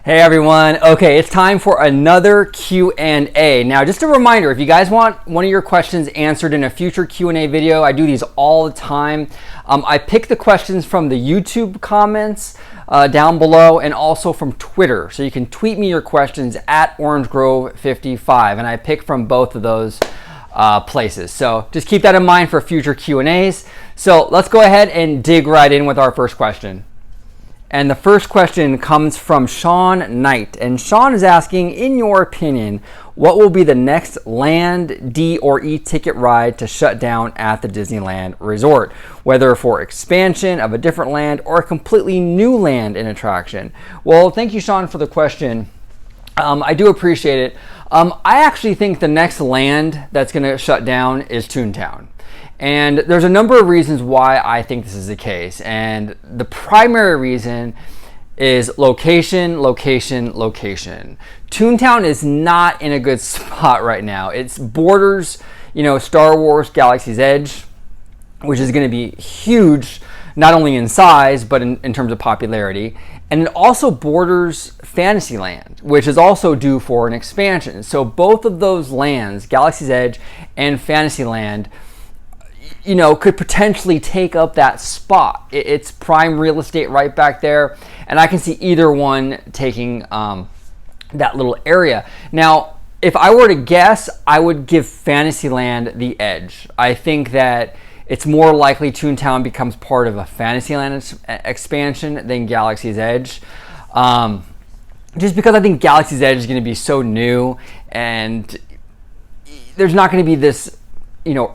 Hey everyone. Okay, it's time for another Q&A. Now, just a reminder, if you guys want one of your questions answered in a future Q&A video, I do these all the time. I pick the questions from the YouTube comments down below and also from Twitter. So you can tweet me your questions at OrangeGrove55, and I pick from both of those places. So just keep that in mind for future Q&As. So let's go ahead and dig right in with our first question. And the first question comes from Sean Knight. And Sean is asking, in your opinion, what will be the next land, D, or E ticket ride to shut down at the Disneyland Resort? Whether for expansion of a different land or a completely new land and attraction. Well, thank you, Sean, for the question. I do appreciate it. I actually think the next land that's going to shut down is Toontown. And there's a number of reasons why I think this is the case. And the primary reason is location, location, location. Toontown is not in a good spot right now. It's borders, Star Wars Galaxy's Edge, which is going to be huge, not only in size, but in terms of popularity. And it also borders Fantasyland, which is also due for an expansion. So both of those lands, Galaxy's Edge and Fantasyland, could potentially take up that spot. It's prime real estate right back there, and I can see either one taking that little area. Now, if I were to guess, I would give Fantasyland the edge. I think that it's more likely Toontown becomes part of a Fantasyland expansion than Galaxy's Edge. Just because I think Galaxy's Edge is going to be so new, and there's not going to be this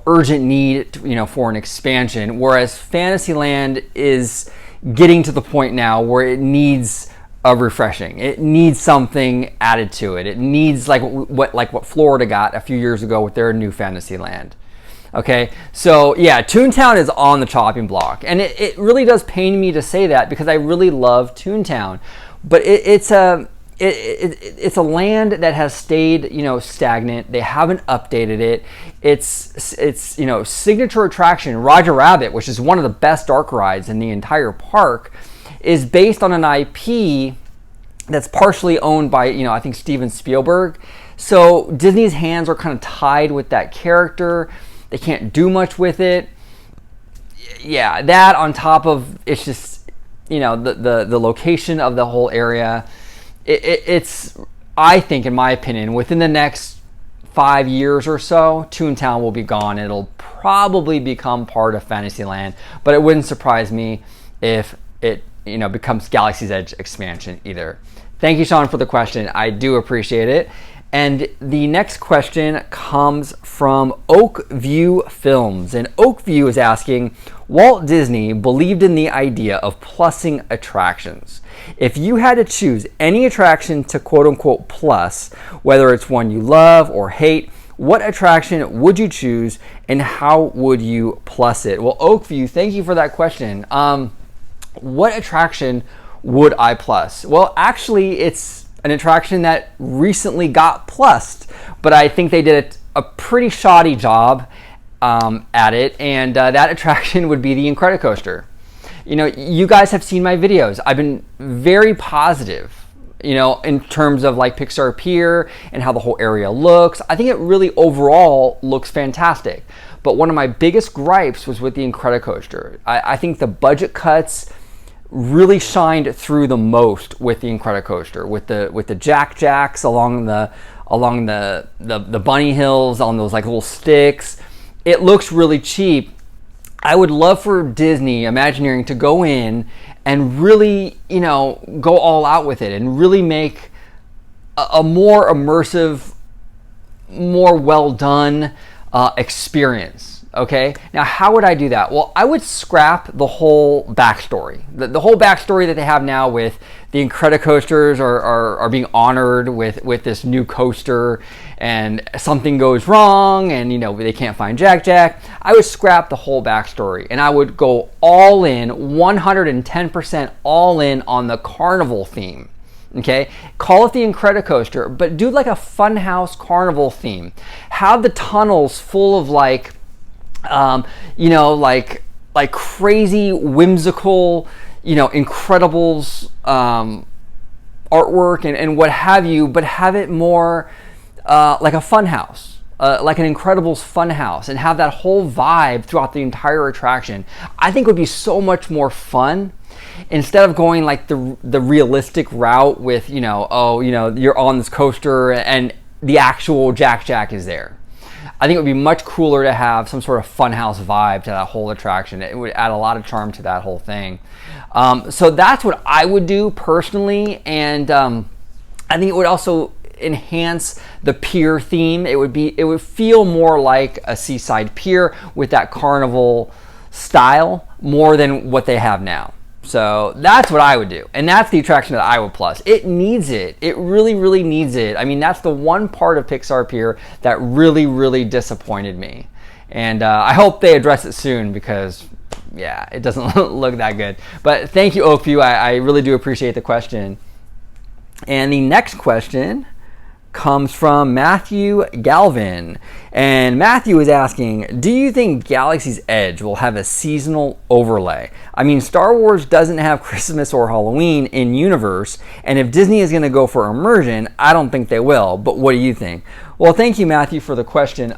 urgent need, for an expansion, whereas Fantasyland is getting to the point now where it needs a refreshing. It needs something added to it. It needs like what Florida got a few years ago with their new Fantasyland. Okay, so yeah, Toontown is on the chopping block, and it really does pain me to say that because I really love Toontown, but it's a land that has stayed, stagnant. They haven't updated it. It's signature attraction, Roger Rabbit, which is one of the best dark rides in the entire park, is based on an IP that's partially owned by, I think Steven Spielberg. So Disney's hands are kind of tied with that character. They can't do much with it. Yeah, that on top of it's just, the location of the whole area. It's, I think, in my opinion, within the next 5 years or so, Toontown will be gone. It'll probably become part of Fantasyland, but it wouldn't surprise me if it, becomes Galaxy's Edge expansion either. Thank you, Sean, for the question. I do appreciate it. And the next question comes from Oakview Films. And Oakview is asking, Walt Disney believed in the idea of plussing attractions. If you had to choose any attraction to quote-unquote plus, whether it's one you love or hate, what attraction would you choose and how would you plus it? Well, Oakview, thank you for that question. What attraction would I plus? Well, actually, it's an attraction that recently got plussed, but I think they did a pretty shoddy job at it, and that attraction would be the Incredicoaster. You guys have seen my videos. I've been very positive, in terms of like Pixar Pier and how the whole area looks. I think it really overall looks fantastic. But one of my biggest gripes was with the Incredicoaster. I think the budget cuts really shined through the most with the Incredicoaster, with the jacks along the bunny hills on those like little sticks. It looks really cheap. I would love for Disney Imagineering to go in and really, go all out with it and really make a more immersive, more well done experience. Okay, now how would I do that? Well, I would scrap the whole backstory. The whole backstory that they have now with the Incredicoasters are being honored with this new coaster, and something goes wrong and they can't find Jack. I would scrap the whole backstory and I would go all in, 110% all in on the carnival theme. Okay, call it the Incredicoaster, but do like a funhouse carnival theme. Have the tunnels full of like crazy whimsical, Incredibles artwork and what have you, but have it more like a fun house. Like an Incredibles fun house, and have that whole vibe throughout the entire attraction. I think would be so much more fun instead of going like the realistic route with, you know, you're on this coaster and the actual Jack is there. I think it would be much cooler to have some sort of funhouse vibe to that whole attraction. It would add a lot of charm to that whole thing. So that's what I would do personally, and I think it would also enhance the pier theme. It would feel more like a seaside pier with that carnival style more than what they have now. So that's what I would do, and that's the attraction that I would plus. It needs it. It really, really needs it. I mean, that's the one part of Pixar Pier that really, really disappointed me, and I hope they address it soon because, yeah, it doesn't look that good. But thank you, Oakview. I really do appreciate the question. And the next question comes from Matthew Galvin, and Matthew is asking, do you think Galaxy's Edge will have a seasonal overlay? I mean, Star Wars doesn't have Christmas or Halloween in universe, and if Disney is going to go for immersion, I don't think they will. But what do you think? Well, thank you, Matthew, for the question.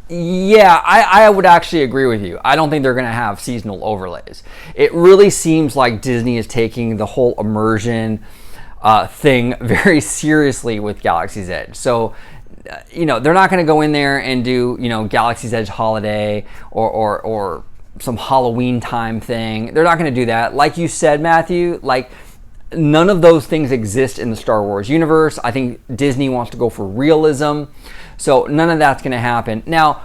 Yeah, I would actually agree with you. I don't think they're going to have seasonal overlays. It really seems like Disney is taking the whole immersion thing very seriously with Galaxy's Edge. So, they're not going to go in there and do, Galaxy's Edge holiday or some Halloween time thing. They're not going to do that. Like you said, Matthew, like none of those things exist in the Star Wars universe. I think Disney wants to go for realism. So none of that's going to happen. Now,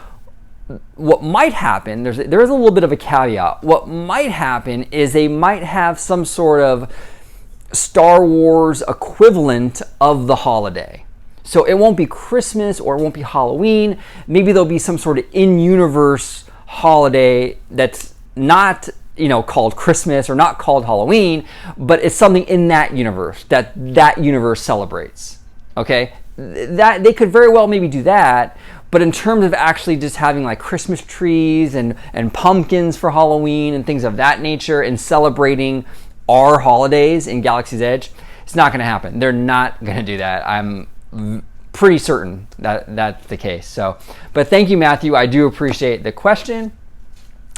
what might happen, there's a little bit of a caveat. What might happen is they might have some sort of Star Wars equivalent of the holiday. So it won't be Christmas or it won't be Halloween. Maybe there'll be some sort of in-universe holiday that's not, called Christmas or not called Halloween, but it's something in that universe that universe celebrates. Okay? That they could very well maybe do that, but in terms of actually just having like Christmas trees and pumpkins for Halloween and things of that nature and celebrating our holidays in Galaxy's Edge, it's not going to happen. They're not going to do that. I'm pretty certain that that's the case. So, but thank you, Matthew. I do appreciate the question.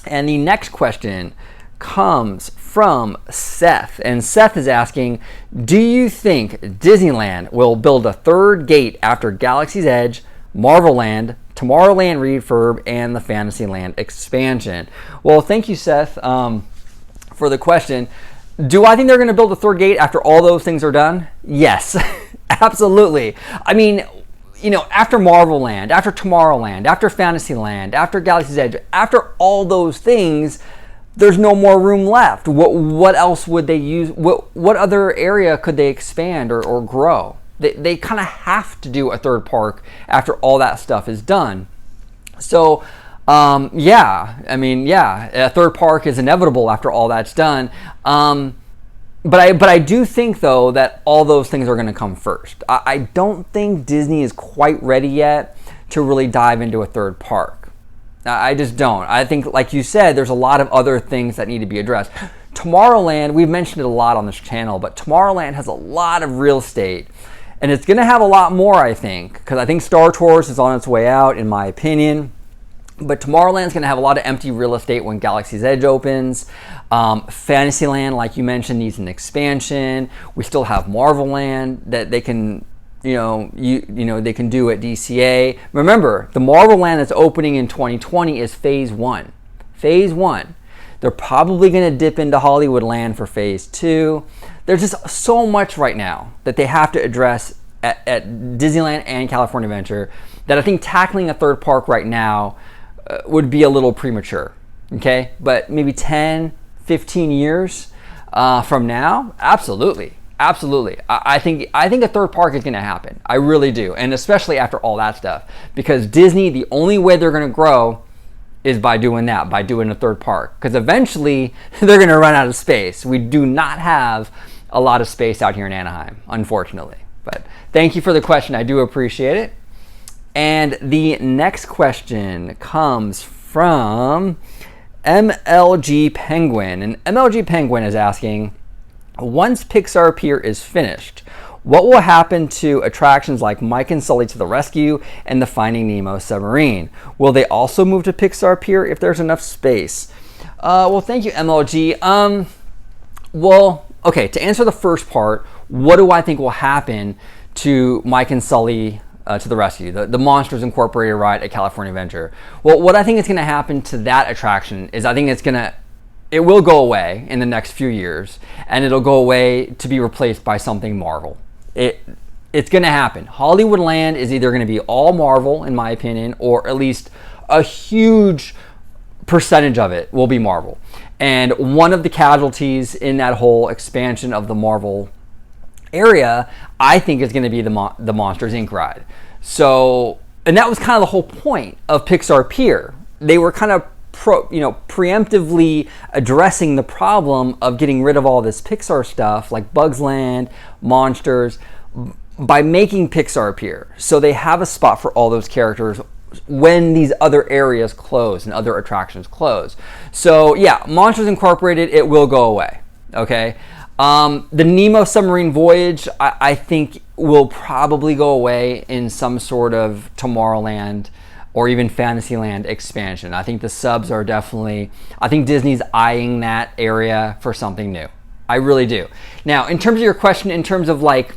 And the next question comes from Seth. And Seth is asking, do you think Disneyland will build a third gate after Galaxy's Edge, Marvel Land, Tomorrowland refurb, and the Fantasyland expansion? Well, thank you, Seth, for the question. Do I think they're going to build a third gate after all those things are done? Yes, absolutely. I mean, after Marvel Land, after Tomorrowland, after Fantasyland, after Galaxy's Edge, after all those things, there's no more room left. What else would they use? What other area could they expand or grow? They kind of have to do a third park after all that stuff is done. So, a third park is inevitable after all that's done. But I do think, though, that all those things are going to come first. I don't think Disney is quite ready yet to really dive into a third park. I just don't. I think, like you said, there's a lot of other things that need to be addressed. Tomorrowland, we've mentioned it a lot on this channel, but Tomorrowland has a lot of real estate. And it's going to have a lot more, I think, because I think Star Tours is on its way out, in my opinion. But Tomorrowland's going to have a lot of empty real estate when Galaxy's Edge opens. Fantasyland, like you mentioned, needs an expansion. We still have Marvel Land that they can, they can do at DCA. Remember, the Marvel Land that's opening in 2020 is Phase 1. Phase 1. They're probably going to dip into Hollywood Land for Phase 2. There's just so much right now that they have to address at Disneyland and California Adventure that I think tackling a third park right now would be a little premature, okay? But maybe 10, 15 years from now, absolutely. I think a third park is going to happen. I really do, and especially after all that stuff. Because Disney, the only way they're going to grow is by doing that, by doing a third park. Because eventually, they're going to run out of space. We do not have a lot of space out here in Anaheim, unfortunately. But thank you for the question. I do appreciate it. And the next question comes from MLG Penguin. And MLG Penguin is asking, Once Pixar Pier is finished, what will happen to attractions like Mike and Sully to the Rescue and the Finding Nemo submarine? Will they also move to Pixar Pier if there's enough space? Well, thank you, MLG. Well, okay, to answer the first part, what do I think will happen to Mike and Sully to the Rescue, the Monsters Incorporated ride at California Adventure? Well, what I think is going to happen to that attraction is I think it will go away in the next few years, and it'll go away to be replaced by something Marvel. It's going to happen. Hollywoodland is either going to be all Marvel, in my opinion, or at least a huge percentage of it will be Marvel. And one of the casualties in that whole expansion of the Marvel area, I think, is going to be the Monsters Inc. ride. So, and that was kind of the whole point of Pixar Pier. They were kind of preemptively addressing the problem of getting rid of all this Pixar stuff like Bugs Land, Monsters, by making Pixar Pier. So they have a spot for all those characters when these other areas close and other attractions close. So yeah, Monsters Incorporated, it will go away, okay? The Nemo submarine voyage, I think, will probably go away in some sort of Tomorrowland or even Fantasyland expansion. I think the subs are definitely, I think Disney's eyeing that area for something new. I really do. Now, in terms of your question, in terms of like,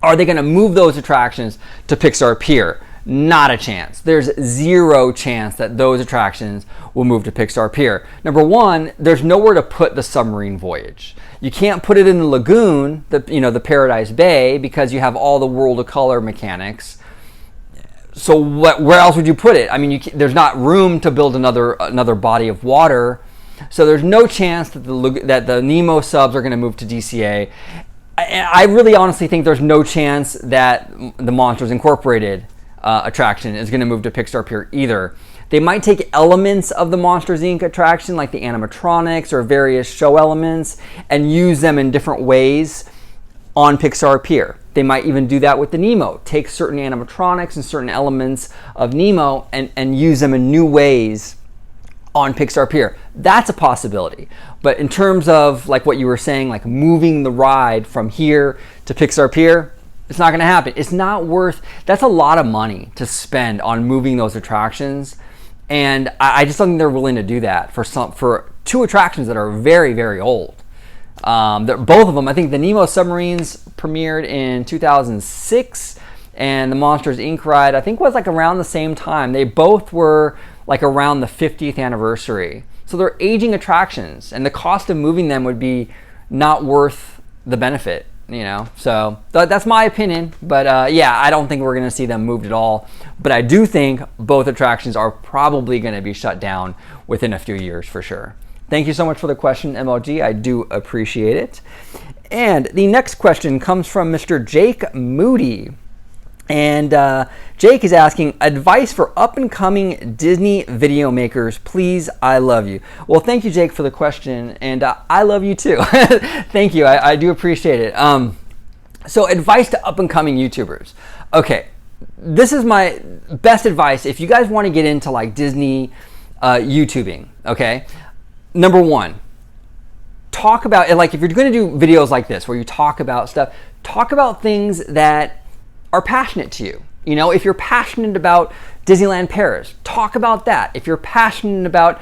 are they gonna move those attractions to Pixar Pier? Not a chance. There's zero chance that those attractions will move to Pixar Pier. Number one, there's nowhere to put the submarine voyage. You can't put it in the lagoon, the Paradise Bay, because you have all the World of Color mechanics. So where else would you put it? I mean, there's not room to build another body of water. So there's no chance that the Nemo subs are going to move to DCA. I really honestly think there's no chance that the Monsters Incorporated attraction is going to move to Pixar Pier either. They might take elements of the Monsters Inc. attraction, like the animatronics or various show elements, and use them in different ways on Pixar Pier. They might even do that with the Nemo. Take certain animatronics and certain elements of Nemo and use them in new ways on Pixar Pier. That's a possibility. But in terms of like what you were saying, like moving the ride from here to Pixar Pier, it's not going to happen. It's not worth, that's a lot of money to spend on moving those attractions. And I just don't think they're willing to do that for two attractions that are very, very old. Both of them, I think the Nemo submarines premiered in 2006, and the Monsters Inc. ride, I think, was like around the same time. They both were like around the 50th anniversary. So they're aging attractions, and the cost of moving them would be not worth the benefit. So that's my opinion, but yeah, I don't think we're going to see them moved at all. But I do think both attractions are probably going to be shut down within a few years for sure. Thank you so much for the question, MLG. I do appreciate it. And the next question comes from Mr. Jake Moody. And Jake is asking, advice for up-and-coming Disney video makers, please. I love you. Well, thank you, Jake, for the question, and I love you too. Thank you. I do appreciate it. So advice to up-and-coming YouTubers. Okay, this is my best advice if you guys want to get into like Disney YouTubing. Okay, number one, talk about, like, if you're going to do videos like this where you talk about stuff, talk about things that are passionate to you. If you're passionate about Disneyland Paris, talk about that. If you're passionate about,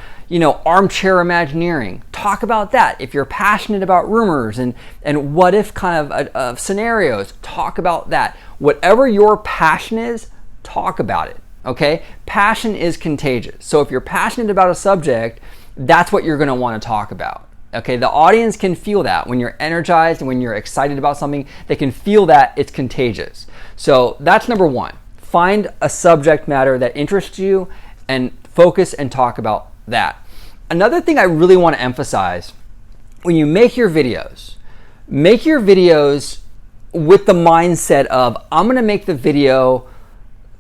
armchair Imagineering, talk about that. If you're passionate about rumors and what if kind of scenarios, talk about that. Whatever your passion is, talk about it, okay? Passion is contagious. So if you're passionate about a subject, that's what you're gonna wanna talk about. Okay, the audience can feel that. When you're energized and when you're excited about something, they can feel that it's contagious. So that's number one. Find a subject matter that interests you and focus and talk about that. Another thing I really want to emphasize, when you make your videos with the mindset of, I'm going to make the video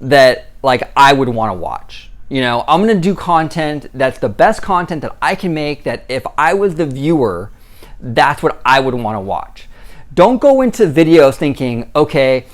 that like I would want to watch. I'm going to do content that's the best content that I can make, that if I was the viewer, that's what I would want to watch. Don't go into videos thinking, okay,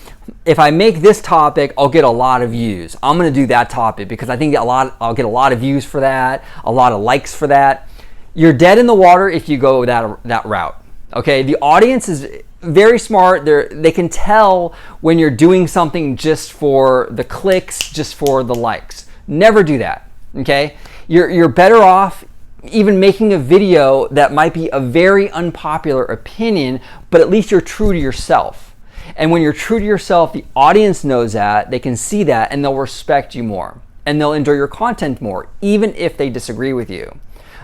if I make this topic, I'll get a lot of views. I'm going to do that topic because I think I'll get a lot of views for that, a lot of likes for that. You're dead in the water if you go that route. Okay, the audience is very smart. They can tell when you're doing something just for the clicks, just for the likes. Never do that. Okay, you're better off even making a video that might be a very unpopular opinion, but at least you're true to yourself. And when you're true to yourself, the audience knows that, they can see that, and they'll respect you more, and they'll enjoy your content more, even if they disagree with you.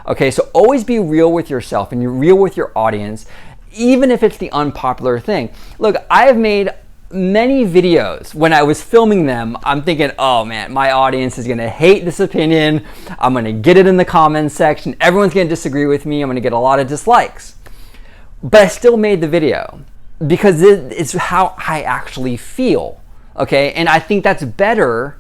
Okay, so always be real with yourself and you're real with your audience, even if it's the unpopular thing. Look, I have made many videos. When I was filming them, I'm thinking, oh man, my audience is gonna hate this opinion. I'm gonna get it in the comments section. Everyone's gonna disagree with me. I'm gonna get a lot of dislikes. But I still made the video because it's how I actually feel. Okay, and I think that's better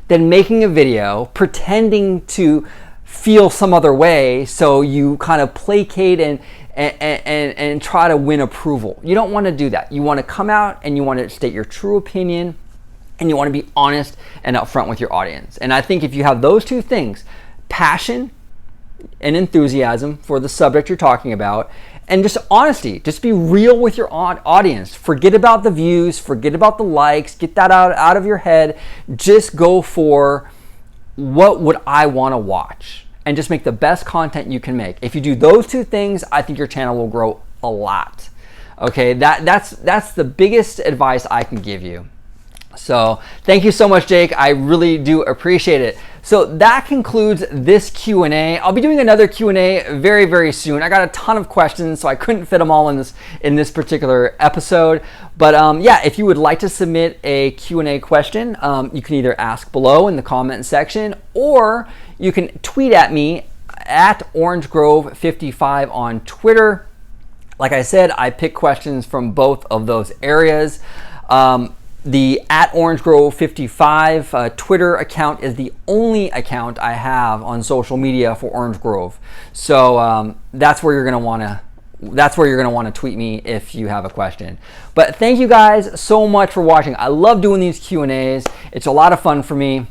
than making a video pretending to feel some other way, so you kind of placate and try to win approval. You don't want to do that. You want to come out and you want to state your true opinion, and you want to be honest and upfront with your audience. And I think if you have those two things, passion and enthusiasm for the subject you're talking about, and just honesty, just be real with your audience. Forget about the views, forget about the likes, get that out of your head. Just go for what would I want to watch, and just make the best content you can make. If you do those two things, I think your channel will grow a lot. Okay, that's the biggest advice I can give you. So thank you so much, Jake. I really do appreciate it. So that concludes this Q&A. I'll be doing another Q&A very, very soon. I got a ton of questions, so I couldn't fit them all in this particular episode. But yeah, if you would like to submit a Q&A question, you can either ask below in the comment section, or you can tweet at me at orangegrove55 on Twitter. Like I said, I pick questions from both of those areas. The at orangegrove55 Twitter account is the only account I have on social media for Orange Grove. So that's where you're gonna wanna tweet me if you have a question. But thank you guys so much for watching. I love doing these Q&As. It's a lot of fun for me.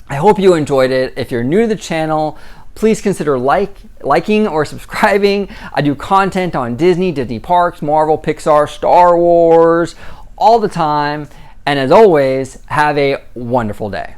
I hope you enjoyed it. If you're new to the channel, please consider liking or subscribing. I do content on Disney parks, Marvel, Pixar, Star Wars, all the time. And as always, have a wonderful day.